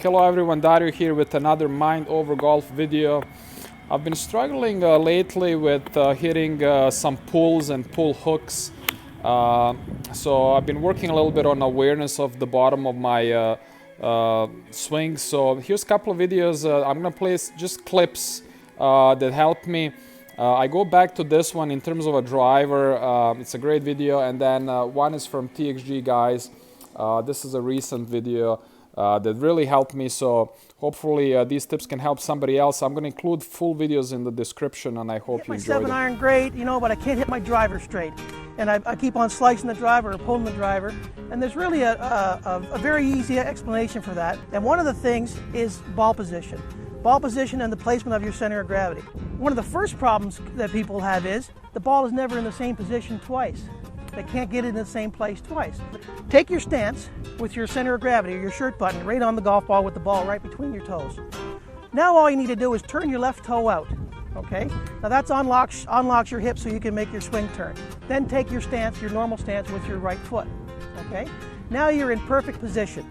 Hello everyone, Dario here with another Mind Over Golf video. I've been struggling lately with hitting some pulls and pull hooks. So I've been working a little bit on awareness of the bottom of my swing. So here's a couple of videos. I'm gonna play just clips that help me. I go back to this one in terms of a driver. It's a great video, and then one is from TXG guys. This is a recent video that really helped me, so hopefully these tips can help somebody else. I'm going to include full videos in the description, and I hope you enjoy them. My 7-iron great, you know, but I can't hit my driver straight. And I keep on slicing the driver or pulling the driver. And there's really a very easy explanation for that. And one of the things is ball position. Ball position and the placement of your center of gravity. One of the first problems that people have is the ball is never in the same position twice. They can't get it in the same place twice. Take your stance with your center of gravity or your shirt button right on the golf ball with the ball right between your toes. Now all you need to do is turn your left toe out, okay? Now that unlocks your hip so you can make your swing turn. Then take your stance, your normal stance with your right foot, okay? Now you're in perfect position.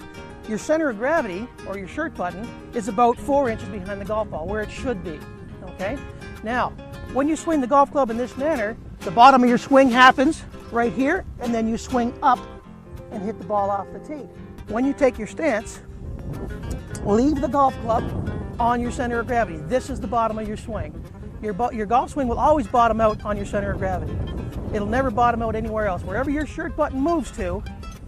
Your center of gravity, or your shirt button, is about 4 inches behind the golf ball, where it should be, okay? Now, when you swing the golf club in this manner, the bottom of your swing happens right here, and then you swing up and hit the ball off the tee. When you take your stance, leave the golf club on your center of gravity. This is the bottom of your swing. Your golf swing will always bottom out on your center of gravity. It'll never bottom out anywhere else. Wherever your shirt button moves to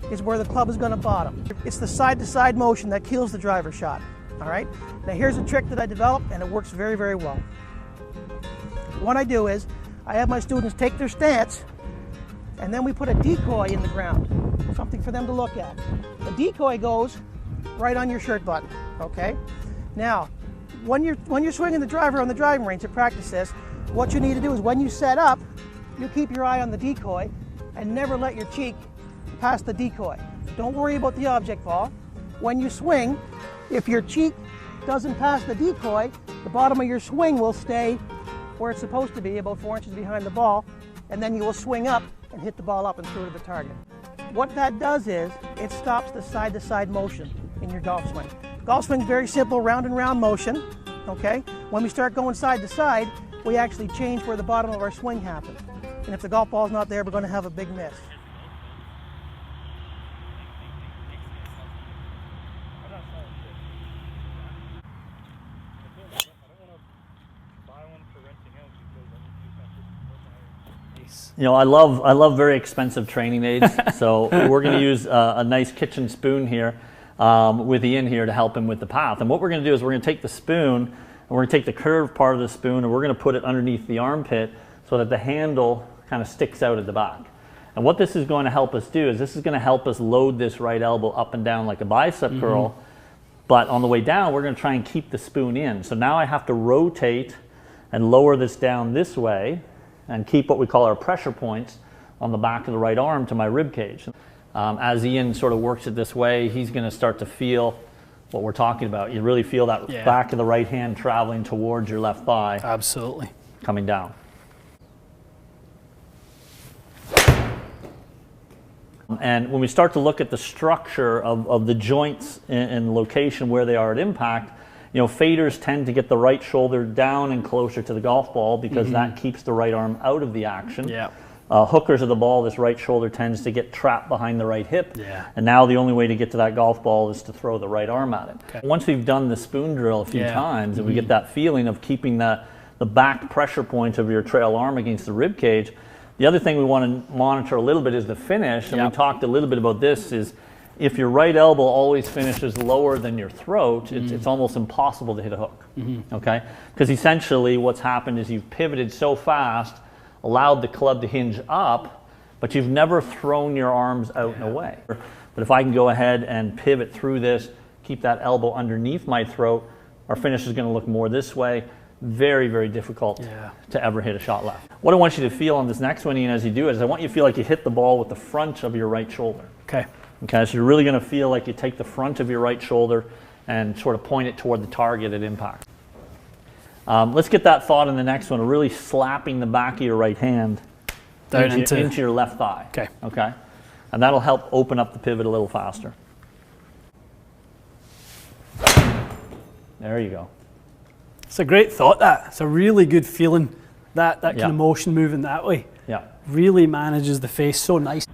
is where the club is going to bottom. It's the side-to-side motion that kills the driver shot. All right? Now here's a trick that I developed, and it works very, very well. What I do is I have my students take their stance, and then we put a decoy in the ground, something for them to look at. The decoy goes right on your shirt button, okay? Now, when you're swinging the driver on the driving range to practice this, what you need to do is when you set up, you keep your eye on the decoy and never let your cheek pass the decoy. Don't worry about the object ball. When you swing, if your cheek doesn't pass the decoy, the bottom of your swing will stay where it's supposed to be, about 4 inches behind the ball, and then you will swing up and hit the ball up and through to the target. What that does is it stops the side-to-side motion in your golf swing. Golf swing is very simple, round and round motion, okay? When we start going side to side, we actually change where the bottom of our swing happens. And if the golf ball is not there, we're going to have a big miss. You know, I love very expensive training aids, so we're going to use a nice kitchen spoon here with Ian here to help him with the path. And what we're going to do is we're going to take the spoon, and we're going to take the curved part of the spoon, and we're going to put it underneath the armpit so that the handle kind of sticks out at the back. And what this is going to help us do is this is going to help us load this right elbow up and down like a bicep curl, but on the way down, we're going to try and keep the spoon in. So now I have to rotate and lower this down this way, and keep what we call our pressure points on the back of the right arm to my rib cage. As Ian sort of works it this way, he's going to start to feel what we're talking about. You really feel that back of the right hand traveling towards your left thigh. Absolutely. Coming down. And when we start to look at the structure of the joints and location where they are at impact, you know, faders tend to get the right shoulder down and closer to the golf ball because that keeps the right arm out of the action. Yeah. Hookers of the ball, this right shoulder tends to get trapped behind the right hip. Yeah. And now the only way to get to that golf ball is to throw the right arm at it. Okay. Once we've done the spoon drill a few times and we get that feeling of keeping the back pressure point of your trail arm against the rib cage, the other thing we want to monitor a little bit is the finish. And we talked a little bit about this is, if your right elbow always finishes lower than your throat, it's almost impossible to hit a hook, okay? Because essentially what's happened is you've pivoted so fast, allowed the club to hinge up, but you've never thrown your arms out and away. But if I can go ahead and pivot through this, keep that elbow underneath my throat, our finish is going to look more this way. Very, very difficult to ever hit a shot left. What I want you to feel on this next one, Ian, as you do it, is I want you to feel like you hit the ball with the front of your right shoulder. Okay. Okay, so you're really going to feel like you take the front of your right shoulder and sort of point it toward the target at impact. Let's get that thought in the next one, really slapping the back of your right hand into your left thigh. Okay. Okay, and that'll help open up the pivot a little faster. There you go. It's a great thought, that. It's a really good feeling, that kind Yeah. of motion moving that way. Yeah. Really manages the face so nice.